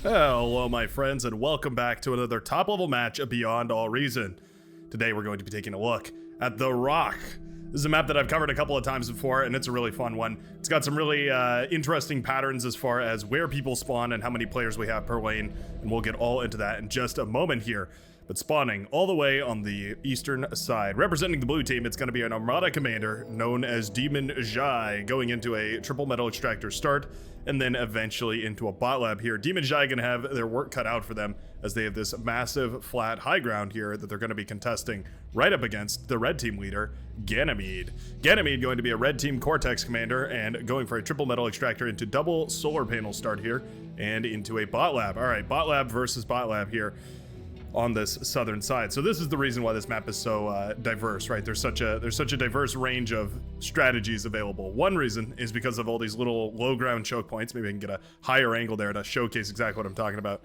Hello, my friends, and welcome back to another top-level match of Beyond All Reason. Today, we're going to be taking a look at The Rock. This is a map that I've covered a couple of times before, and it's a really fun one. It's got some really interesting patterns as far as where people spawn and how many players we have per lane, and we'll get all into that in just a moment here. But spawning all the way on the eastern side, representing the blue team, it's going to be an Armada commander known as Demon Jai, going into a triple metal extractor start, and then eventually into a bot lab here. Demon Jai going to have their work cut out for them as they have this massive flat high ground here that they're going to be contesting right up against the red team leader, Ganymede. Ganymede going to be a red team Cortex commander and going for a triple metal extractor into double solar panel start here and into a bot lab. All right, bot lab versus bot lab here on this southern side. So this is the reason why this map is so diverse, right? There's such a diverse range of strategies available. One reason is because of all these little low ground choke points. Maybe I can get a higher angle there to showcase exactly what I'm talking about.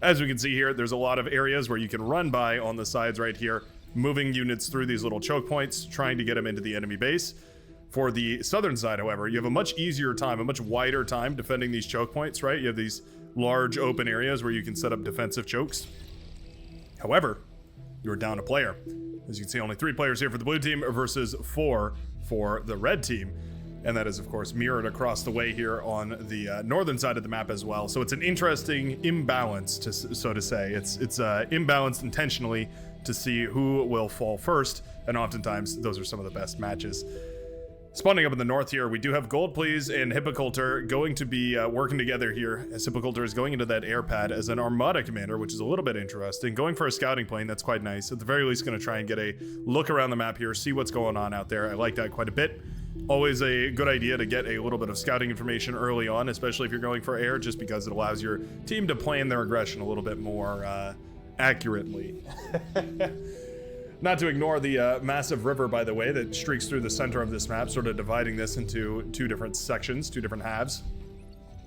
As we can see here, there's a lot of areas where you can run by on the sides right here, moving units through these little choke points, trying to get them into the enemy base. For the southern side, however, you have a much easier time, a much wider time defending these choke points, right? You have these large open areas where you can set up defensive chokes. However, you're down a player. As you can see, only 3 players here for the blue team versus 4 for the red team. And that is, of course, mirrored across the way here on the northern side of the map as well. So it's an interesting imbalance, so to say. It's imbalanced intentionally to see who will fall first. And oftentimes, those are some of the best matches. Spawning up in the north here, we do have Gold Please and Hippocultor going to be working together here, as Hippocultor is going into that air pad as an Armada commander, which is a little bit interesting. Going for a scouting plane, that's quite nice. At the very least, going to try and get a look around the map here, see what's going on out there. I like that quite a bit. Always a good idea to get a little bit of scouting information early on, especially if you're going for air, just because it allows your team to plan their aggression a little bit more accurately. Not to ignore the massive river, by the way, that streaks through the center of this map, sort of dividing this into 2 different sections, 2 different halves.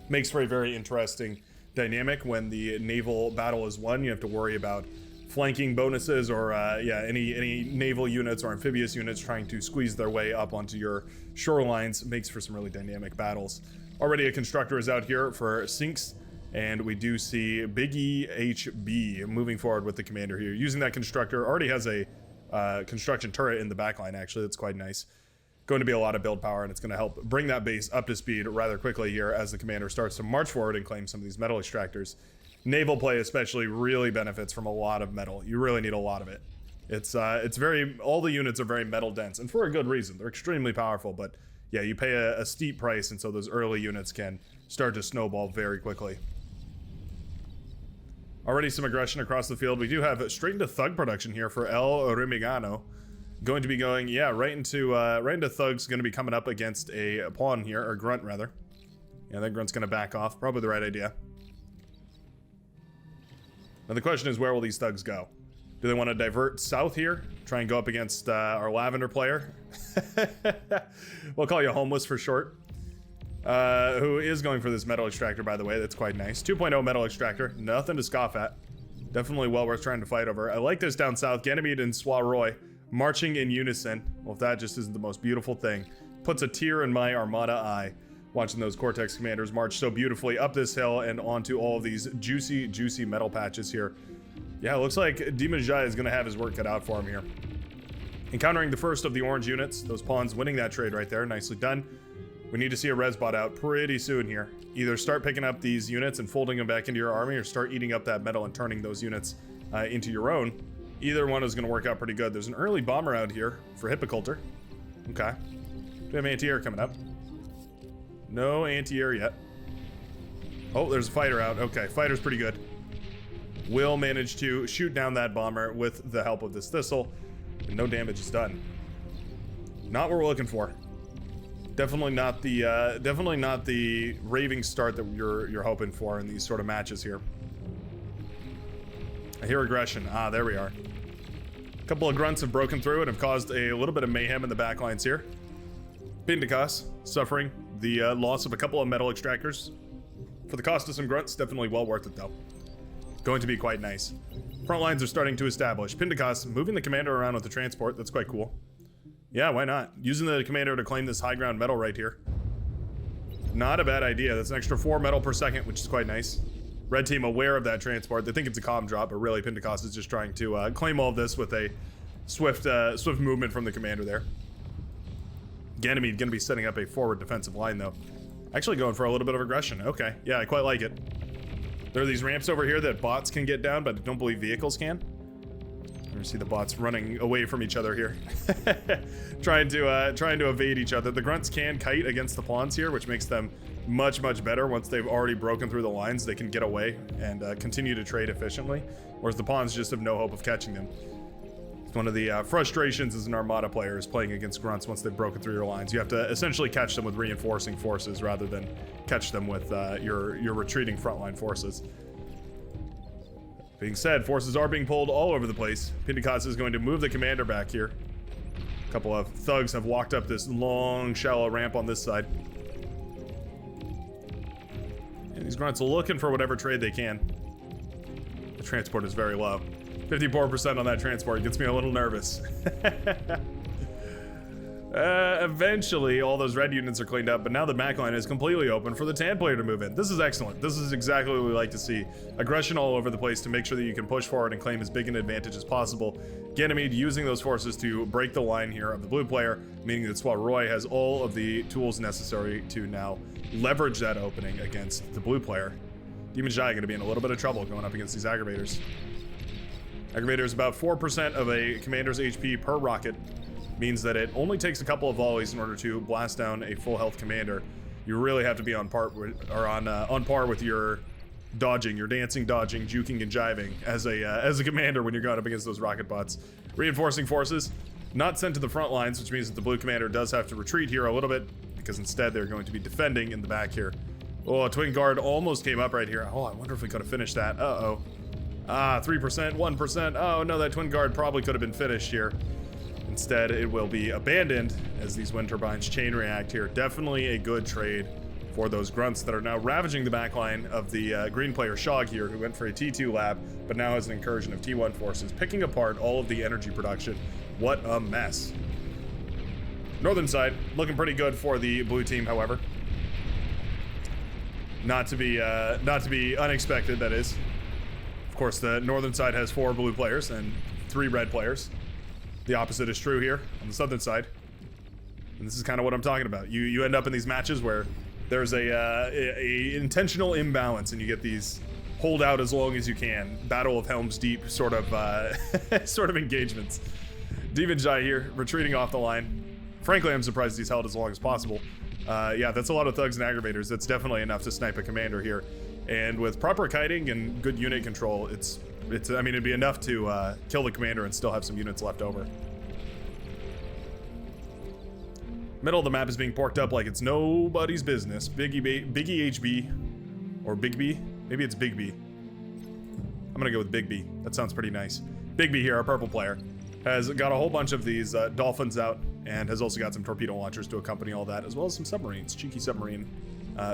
Makes for a very interesting dynamic. When the naval battle is won, you have to worry about flanking bonuses or any naval units or amphibious units trying to squeeze their way up onto your shorelines. Makes for some really dynamic battles. Already a constructor is out here for Sinks, and we do see Biggie HB moving forward with the commander here. Using that constructor, already has a construction turret in the backline, actually. That's quite nice. Going to be a lot of build power, and it's going to help bring that base up to speed rather quickly here as the commander starts to march forward and claim some of these metal extractors. Naval play especially really benefits from a lot of metal. You really need a lot of it. It's very, all the units are very metal dense, and for a good reason. They're extremely powerful, but yeah, you pay a steep price, and so those early units can start to snowball very quickly. Already some aggression across the field. We do have straight into thug production here for El Remigano. Going to be going, yeah, right into thugs. Going to be coming up against a pawn here, or grunt rather. Yeah, that grunt's going to back off. Probably the right idea. Now the question is, where will these thugs go? Do they want to divert south here? Try and go up against our lavender player? We'll call you homeless for short. Who is going for this metal extractor, by the way. That's quite nice. 2.0 metal extractor. Nothing to scoff at. Definitely well worth trying to fight over. I like this down south. Ganymede and Swaroy marching in unison. Well, if that just isn't the most beautiful thing. Puts a tear in my Armada eye. Watching those Cortex commanders march so beautifully up this hill and onto all of these juicy, juicy metal patches here. Yeah, it looks like Demon Jai is going to have his work cut out for him here. Encountering the first of the orange units. Those pawns winning that trade right there. Nicely done. We need to see a res bot out pretty soon here. Either start picking up these units and folding them back into your army, or start eating up that metal and turning those units into your own. Either one is going to work out pretty good. There's an early bomber out here for Hippocultor. Okay. Do we have anti-air coming up? No anti-air yet. Oh, there's a fighter out. Okay, fighter's pretty good. Will manage to shoot down that bomber with the help of this thistle, and no damage is done. Not what we're looking for. Definitely not the raving start that you're hoping for in these sort of matches here. I hear aggression. Ah, there we are. A couple of grunts have broken through and have caused a little bit of mayhem in the backlines here. Pindakas suffering the loss of a couple of metal extractors. For the cost of some grunts, definitely well worth it though. Going to be quite nice. Front lines are starting to establish. Pindakas moving the commander around with the transport. That's quite cool. Yeah, why not? Using the commander to claim this high ground metal right here. Not a bad idea. That's an extra 4 metal per second, which is quite nice. Red team aware of that transport. They think it's a comm drop, but really Pentecost is just trying to claim all of this with a swift movement from the commander there. Ganymede going to be setting up a forward defensive line, though. Actually going for a little bit of aggression. Okay, yeah, I quite like it. There are these ramps over here that bots can get down, but I don't believe vehicles can. You see the bots running away from each other here. trying to evade each other. The grunts can kite against the pawns here, which makes them much better. Once they've already broken through the lines, they can get away and continue to trade efficiently, whereas the pawns just have no hope of catching them. It's one of the frustrations as an Armada player is playing against grunts. Once they've broken through your lines, you have to essentially catch them with reinforcing forces rather than catch them with your retreating frontline forces. Being said, forces are being pulled all over the place. Pentecost is going to move the commander back here. A couple of thugs have walked up this long, shallow ramp on this side. And these grunts are looking for whatever trade they can. The transport is very low. 54% on that transport gets me a little nervous. Eventually, all those red units are cleaned up, but now the backline is completely open for the tan player to move in. This is excellent. This is exactly what we like to see. Aggression all over the place to make sure that you can push forward and claim as big an advantage as possible. Ganymede using those forces to break the line here of the blue player, meaning that Roy has all of the tools necessary to now leverage that opening against the blue player. Demon Jai going to be in a little bit of trouble going up against these aggravators. Aggravator is about 4% of a commander's HP per rocket. Means that it only takes a couple of volleys in order to blast down a full health commander. You really have to be on par with your dodging, your dancing, dodging, juking, and jiving as a commander when you're going up against those rocket bots. Reinforcing forces not sent to the front lines, which means that the blue commander does have to retreat here a little bit because instead they're going to be defending in the back here. Oh, Twin Guard almost came up right here. Oh, I wonder if we could have finished that. 3%, 1%. Oh no, that Twin Guard probably could have been finished here. Instead, it will be abandoned as these wind turbines chain react here. Definitely a good trade for those grunts that are now ravaging the backline of the green player Shog here, who went for a T2 lab, but now has an incursion of T1 forces, picking apart all of the energy production. What a mess. Northern side, looking pretty good for the blue team, however. Not to be unexpected, that is. Of course, the northern side has 4 blue players and 3 red players. The opposite is true here on the southern side. And this is kind of what I'm talking about. You end up in these matches where there's a intentional imbalance and you get these hold out as long as you can, Battle of Helm's Deep sort of sort of engagements. Demon Jai here, retreating off the line. Frankly, I'm surprised he's held as long as possible. Yeah, that's a lot of thugs and aggravators. That's definitely enough to snipe a commander here. And with proper kiting and good unit control, I mean, it'd be enough to kill the commander and still have some units left over. Middle of the map is being porked up like it's nobody's business. Biggie HB, or Big B. Maybe it's Big B. I'm gonna go with Big B. That sounds pretty nice. Big B here, our purple player, has got a whole bunch of these dolphins out and has also got some torpedo launchers to accompany all that, as well as some submarines. Cheeky submarine,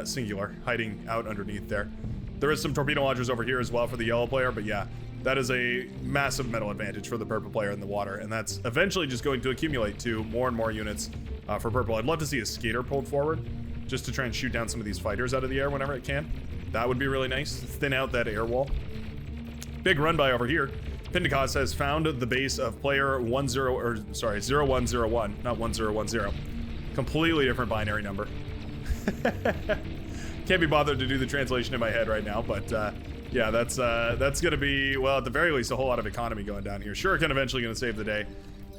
singular, hiding out underneath there. There is some torpedo launchers over here as well for the yellow player, but yeah, that is a massive metal advantage for the purple player in the water, and that's eventually just going to accumulate to more and more units for purple. I'd love to see a skater pulled forward just to try and shoot down some of these fighters out of the air whenever it can. That would be really nice. Thin out that air wall. Big run by over here. Pentecost has found the base of player 0101, not 1010. Completely different binary number. Can't be bothered to do the translation in my head right now, but yeah, that's gonna be, well, at the very least, a whole lot of economy going down here. Shuriken eventually gonna save the day.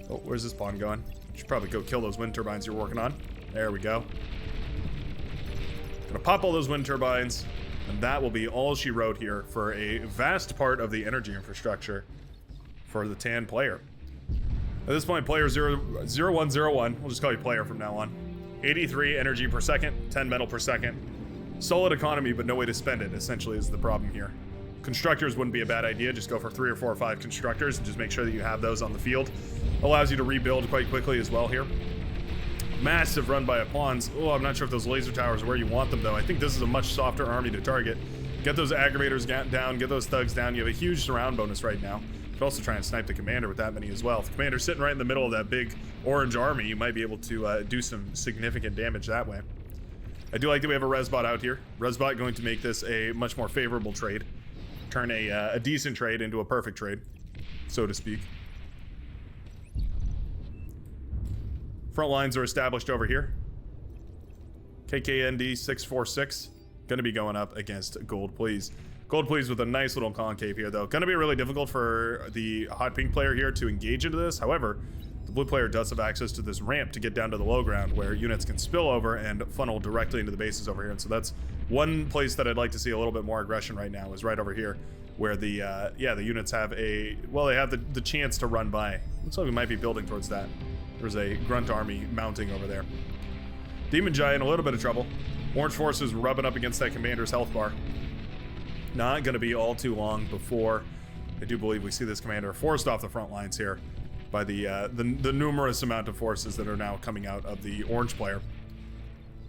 Oh, where's this pawn going? Should probably go kill those wind turbines you're working on. There we go. Gonna pop all those wind turbines, and that will be all she wrote here for a vast part of the energy infrastructure for the tan player. At this point, player 0101, we'll just call you player from now on. 83 energy per second, 10 metal per second. Solid economy, but no way to spend it, essentially, is the problem here. Constructors wouldn't be a bad idea. Just go for 3 or 4 or 5 constructors and just make sure that you have those on the field. Allows you to rebuild quite quickly as well here. Massive run by pawns. Oh, I'm not sure if those laser towers are where you want them, though. I think this is a much softer army to target. Get those aggravators down, get those thugs down. You have a huge surround bonus right now. You could also try and snipe the commander with that many as well. If the commander's sitting right in the middle of that big orange army, you might be able to do some significant damage that way. I do like that we have a Resbot out here. Resbot going to make this a much more favorable trade. turn a decent trade into a perfect trade, so to speak. Front lines are established over here. KKND 646 gonna be going up against Gold Please. Gold Please with a nice little concave here, though. Gonna be really difficult for the hot pink player here to engage into this. However, the blue player does have access to this ramp to get down to the low ground where units can spill over and funnel directly into the bases over here. And so that's one place that I'd like to see a little bit more aggression right now, is right over here where the the units have they have the chance to run by. Looks like we might be building towards that. There's a grunt army mounting over there. Demon Giant, a little bit of trouble. Orange Forces rubbing up against that commander's health bar. Not going to be all too long before I do believe we see this commander forced off the front lines here by the numerous amount of forces that are now coming out of the orange player.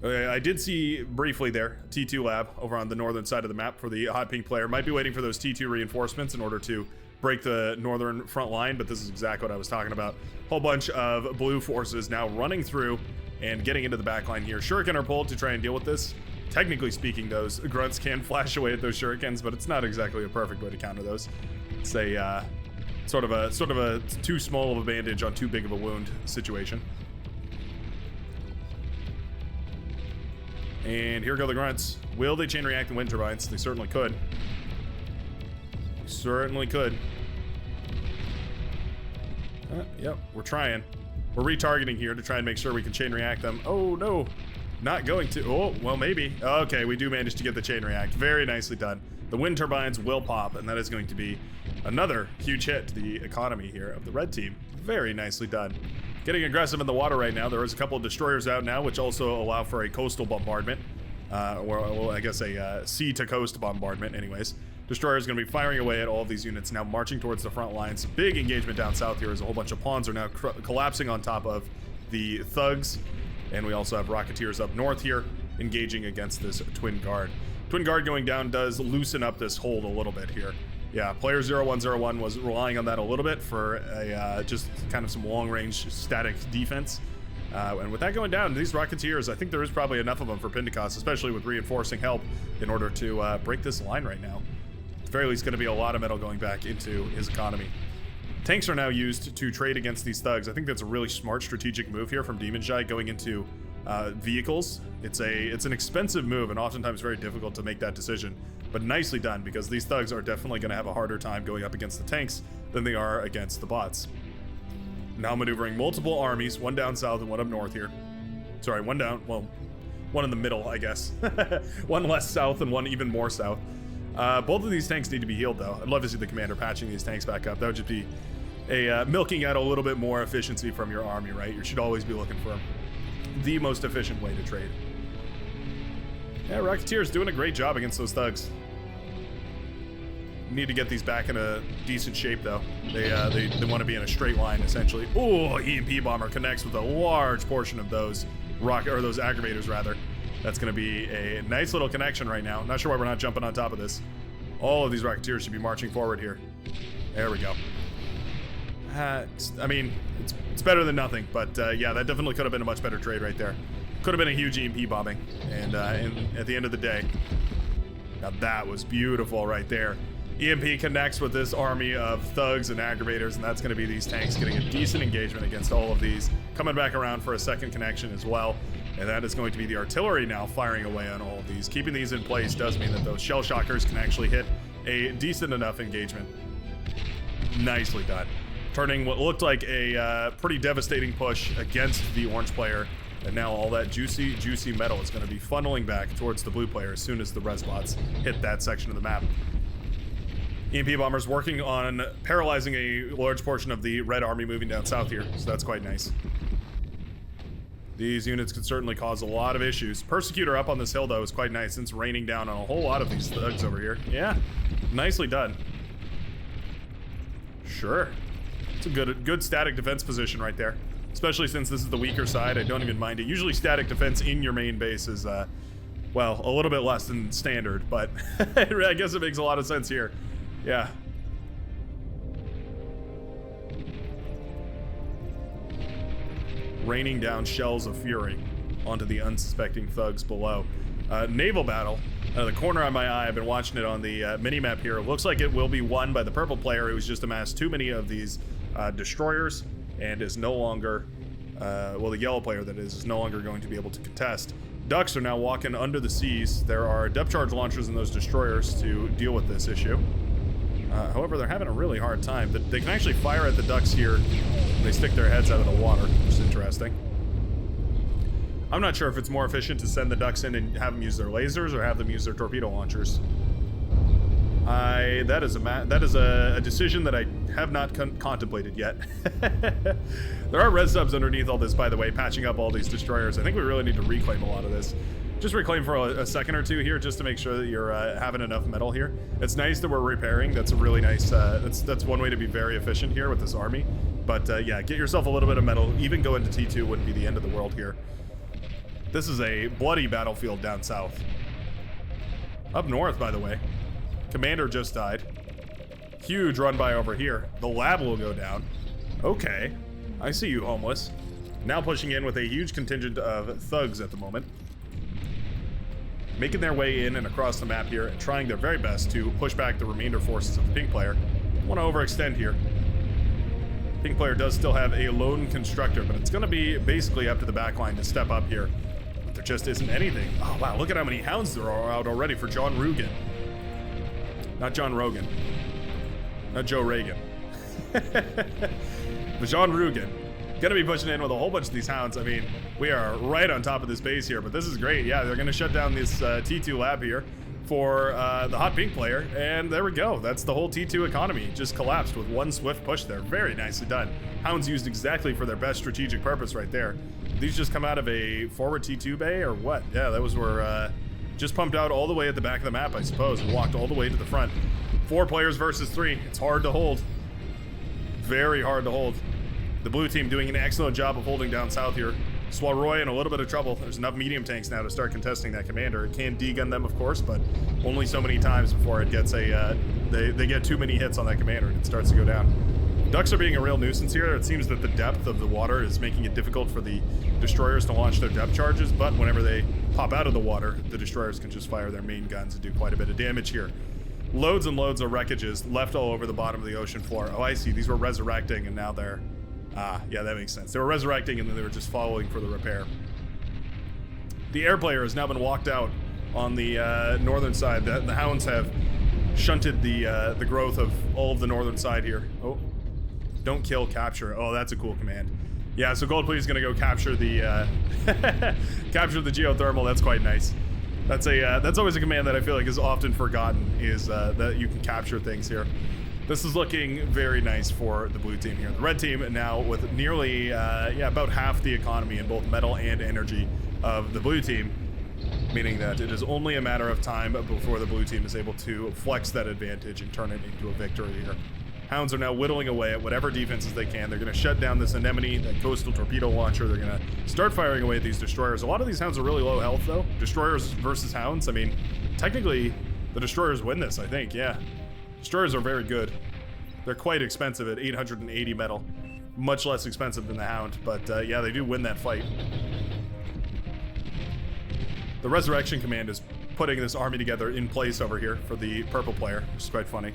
I did see briefly there T2 lab over on the northern side of the map for the hot pink player. Might be waiting for those T2 reinforcements in order to break the northern front line, but this is exactly what I was talking about. Whole bunch of blue forces now running through and getting into the back line here. Shuriken are pulled to try and deal with this. Technically speaking, those grunts can flash away at those shurikens, but it's not exactly a perfect way to counter those. It's a sort of a too small of a bandage on too big of a wound situation. And here go the grunts. Will they chain react the wind turbines? They certainly could. Certainly could. Yep, we're trying. We're retargeting here to try and make sure we can chain react them. Oh no, not going to. Oh, well maybe. Okay, we do manage to get the chain react. Very nicely done. The wind turbines will pop, and that is going to be another huge hit to the economy here of the red team. Very nicely done. Getting aggressive in the water right now. There is a couple of destroyers out now, which also allow for a coastal bombardment. Well, I guess a sea to coast bombardment anyways. Destroyer is going to be firing away at all of these units, now marching towards the front lines. Big engagement down south here as a whole bunch of pawns are now collapsing on top of the thugs. And we also have Rocketeers up north here, engaging against this Twin Guard. Twin Guard going down does loosen up this hold a little bit here. Yeah, player 0101 was relying on that a little bit for a just kind of some long-range static defense. And with that going down, these Rocketeers, I think there is probably enough of them for Pentecost, especially with reinforcing help, in order to break this line right now. At the very least, going to be a lot of metal going back into his economy. Tanks are now used to trade against these thugs. I think that's a really smart strategic move here from Demon Jai going into vehicles. It's an expensive move and oftentimes very difficult to make that decision, but nicely done because these thugs are definitely going to have a harder time going up against the tanks than they are against the bots. Now maneuvering multiple armies, one down south and one up north here. Sorry, one down, well, one in the middle, I guess. One less south and one even more south. Both of these tanks need to be healed, though. I'd love to see the commander patching these tanks back up. That would just be a milking out a little bit more efficiency from your army, right? You should always be looking for the most efficient way to trade. Yeah, Rocketeer's doing a great job against those thugs. Need to get these back in a decent shape, though. They want to be in a straight line, essentially. Oh, EMP bomber connects with a large portion of those those aggravators, rather. That's going to be a nice little connection right now. Not sure why we're not jumping on top of this. All of these Rocketeers should be marching forward here. There we go. I mean, it's better than nothing, but yeah, that definitely could have been a much better trade right there. Could have been a huge EMP bombing, and at the end of the day, now that was beautiful right there. EMP connects with this army of thugs and aggravators, and that's going to be these tanks getting a decent engagement against all of these. Coming back around for a second connection as well, and that is going to be the artillery now firing away on all of these. Keeping these in place does mean that those shell shockers can actually hit a decent enough engagement. Nicely done. Turning what looked like a pretty devastating push against the orange player, and now all that juicy metal is going to be funneling back towards the blue player as soon as the res bots hit that section of the map. EMP bombers working on paralyzing a large portion of the red army moving down south here, so that's quite nice. These units could certainly cause a lot of issues. Persecutor up on this hill, though, is quite nice. It's raining down on a whole lot of these thugs over here. Yeah, nicely done. Sure. It's a good static defense position right there. Especially since this is the weaker side, I don't even mind it. Usually static defense in your main base is, well, a little bit less than standard, but I guess it makes a lot of sense here. Yeah. Raining down shells of fury onto the unsuspecting thugs below. Naval battle The corner of my eye, I've been watching it on the mini-map here. It looks like it will be won by the purple player who's just amassed too many of these destroyers and is no longer, well, the yellow player that is no longer going to be able to contest. Ducks are now walking under the seas. There are depth charge launchers in those destroyers to deal with this issue. However, they're having a really hard time. They can actually fire at the ducks here when they stick their heads out of the water, which is interesting. I'm not sure if it's more efficient to send the ducks in and have them use their lasers or have them use their torpedo launchers. That is a decision that I have not contemplated yet. There are res subs underneath all this, by the way, patching up all these destroyers. I think we really need to reclaim a lot of this. Just reclaim for a second or two here, just to make sure that you're having enough metal here. It's nice that we're repairing. That's a really nice. That's one way to be very efficient here with this army. But yeah, get yourself a little bit of metal. Even go into T2 wouldn't be the end of the world here. This is a bloody battlefield down south. Up north, by the way. Commander just died. Huge run by over here. The lab will go down. Okay. I see you, homeless. Now pushing in with a huge contingent of thugs at the moment. Making their way in and across the map here and trying their very best to push back the remainder forces of the pink player. Don't want to overextend here. Pink player does still have a lone constructor, but it's going to be basically up to the back line to step up here. But there just isn't anything. Oh, wow. Look at how many hounds there are out already for John Rugen. Not John Rogan. Not Joe Reagan. But John Rugen. Gonna be pushing in with a whole bunch of these hounds. I mean, we are right on top of this base here, but this is great. Yeah, they're gonna shut down this T2 lab here for the hot pink player, and there we go. That's the whole T2 economy. Just collapsed with one swift push there. Very nicely done. Hounds used exactly for their best strategic purpose right there. These just come out of a forward T2 bay or what? Yeah, that was where just pumped out all the way at the back of the map, I suppose, and walked all the way to the front. 4 players versus 3. It's hard to hold. Very hard to hold. The blue team doing an excellent job of holding down south here. Swaroy in a little bit of trouble. There's enough medium tanks now to start contesting that commander. It can degun them, of course, but only so many times before it gets a, they get too many hits on that commander and it starts to go down. Ducks are being a real nuisance here. It seems that the depth of the water is making it difficult for the destroyers to launch their depth charges, but whenever they pop out of the water, the destroyers can just fire their main guns and do quite a bit of damage here. Loads and loads of wreckages left all over the bottom of the ocean floor. Oh, I see. These were resurrecting, and now they're... Ah, yeah, that makes sense. They were resurrecting, and then they were just following for the repair. The air player has now been walked out on the northern side. The hounds have shunted the growth of all of the northern side here. Oh, don't kill, capture. Oh, that's a cool command. Yeah, so Goldplate is going to go capture the capture the geothermal. That's quite nice. That's always a command that I feel like is often forgotten, is that you can capture things here. This is looking very nice for the blue team here. The red team now with nearly, about half the economy in both metal and energy of the blue team, meaning that it is only a matter of time before the blue team is able to flex that advantage and turn it into a victory here. Hounds are now whittling away at whatever defenses they can. They're going to shut down this anemone, that coastal torpedo launcher. They're going to start firing away at these destroyers. A lot of these hounds are really low health, though. Destroyers versus hounds. I mean, technically, the destroyers win this, I think, yeah. Destroyers are very good. They're quite expensive at 880 metal. Much less expensive than the hound, but yeah, they do win that fight. The Resurrection Command is putting this army together in place over here for the purple player, which is quite funny.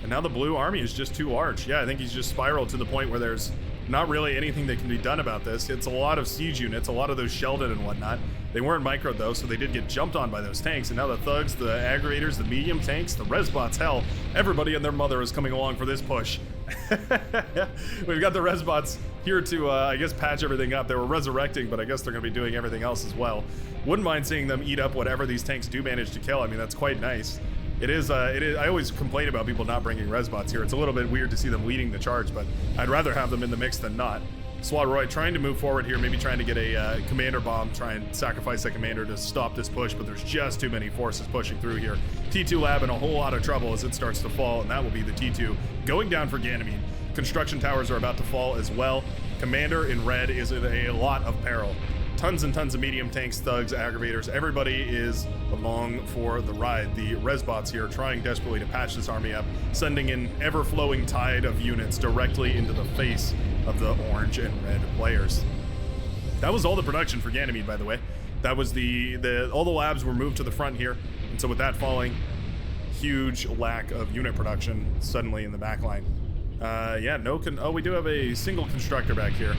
And now the blue army is just too large. Yeah, I think he's just spiraled to the point where there's not really anything that can be done about this. It's a lot of siege units, a lot of those Sheldon and whatnot. They weren't microed though, so they did get jumped on by those tanks. And now the thugs, the aggregators, the medium tanks, the resbots, hell, everybody and their mother is coming along for this push. We've got the resbots here to, I guess, patch everything up. They were resurrecting, but I guess they're going to be doing everything else as well. Wouldn't mind seeing them eat up whatever these tanks do manage to kill. I mean, that's quite nice. It is, I always complain about people not bringing resbots here. It's a little bit weird to see them leading the charge, but I'd rather have them in the mix than not. Roy trying to move forward here, maybe trying to get a commander bomb, try and sacrifice that commander to stop this push, but there's just too many forces pushing through here. T2 lab in a whole lot of trouble as it starts to fall, and that will be the T2 going down for Ganymede. Construction towers are about to fall as well. Commander in red is in a lot of peril. Tons and tons of medium tanks, thugs, aggravators, everybody is along for the ride. The resbots here trying desperately to patch this army up, sending an ever-flowing tide of units directly into the face of the orange and red players. That was all the production for Ganymede, by the way. That was all the labs were moved to the front here, and so with that falling, huge lack of unit production suddenly in the back line. Yeah, oh, we do have a single constructor back here.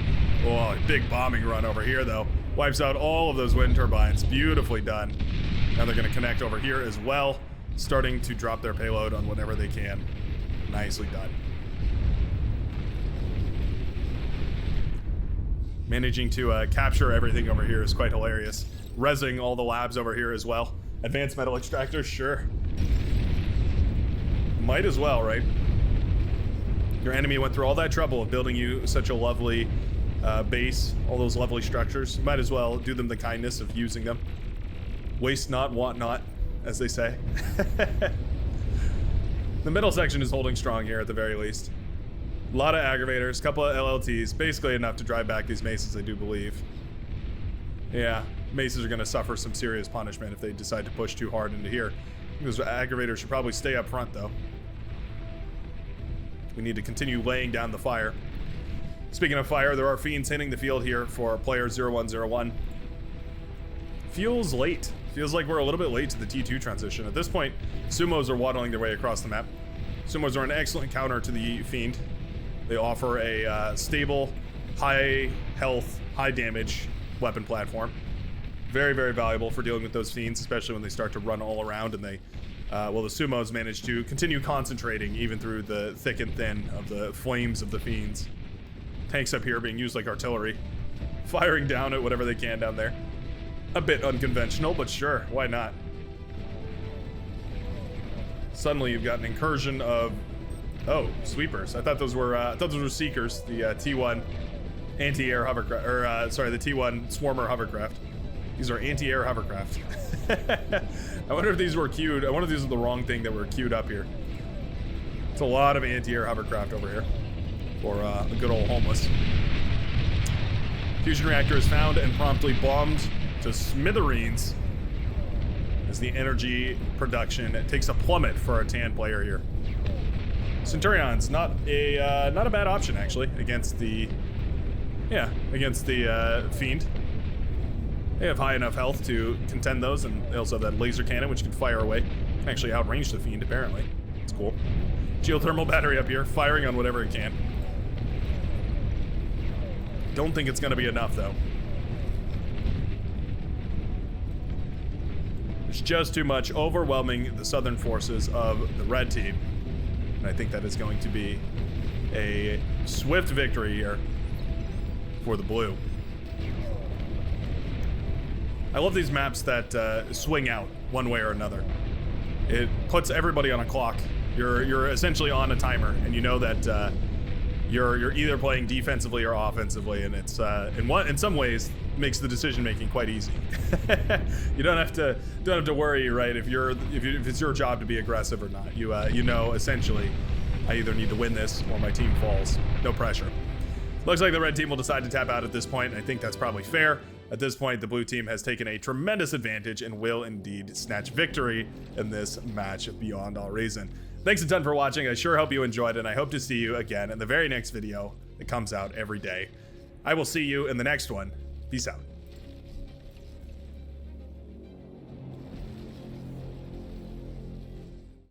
Oh, big bombing run over here though. Wipes out all of those wind turbines. Beautifully done. Now they're gonna connect over here as well, starting to drop their payload on whatever they can. Nicely done. Managing to capture everything over here is quite hilarious. Rezzing all the labs over here as well. Advanced metal extractors, sure. Might as well, right? Your enemy went through all that trouble of building you such a lovely base, all those lovely structures. You might as well do them the kindness of using them. Waste not, want not, as they say. The middle section is holding strong here at the very least. A lot of aggravators, couple of LLTs, basically enough to drive back these maces, I do believe. Yeah, maces are going to suffer some serious punishment if they decide to push too hard into here. Those aggravators should probably stay up front, though. We need to continue laying down the fire. Speaking of fire, there are fiends hitting the field here for player 0101. Feels late. Feels like we're a little bit late to the T2 transition. At this point, sumos are waddling their way across the map. Sumos are an excellent counter to the fiend. They offer a stable, high health, high damage weapon platform. Very, very valuable for dealing with those fiends, especially when they start to run all around and they, well, the sumos manage to continue concentrating even through the thick and thin of the flames of the fiends. Tanks up here being used like artillery, firing down at whatever they can down there. A bit unconventional, but sure, why not? Suddenly you've got an incursion of, oh, sweepers. I thought those were seekers, the T1 anti-air hovercraft, or sorry, the T1 swarmer hovercraft. These are anti-air hovercraft. I wonder if these were queued. I wonder if these are the wrong thing that were queued up here. It's a lot of anti-air hovercraft over here for a good old homeless. Fusion reactor is found and promptly bombed to smithereens as the energy production takes a plummet for our tan player here. Centurion's not a bad option actually against the fiend. They have high enough health to contend those, and they also have that laser cannon which can fire away. Can actually outrange the fiend apparently. It's cool. Geothermal battery up here, firing on whatever it can. Don't think it's gonna be enough though. There's just too much overwhelming the southern forces of the red team. And I think that is going to be a swift victory here for the blue. I love these maps that swing out one way or another. It puts everybody on a clock. You're essentially on a timer, and you know that you're either playing defensively or offensively, and it's in some ways makes the decision making quite easy. You don't have to worry, right? If it's your job to be aggressive or not. You know essentially I either need to win this or my team falls. No pressure. Looks like the red team will decide to tap out at this point. I think that's probably fair. At this point, the blue team has taken a tremendous advantage and will indeed snatch victory in this match beyond all reason. Thanks a ton for watching. I sure hope you enjoyed it, and I hope to see you again in the very next video that comes out every day. I will see you in the next one. Peace out.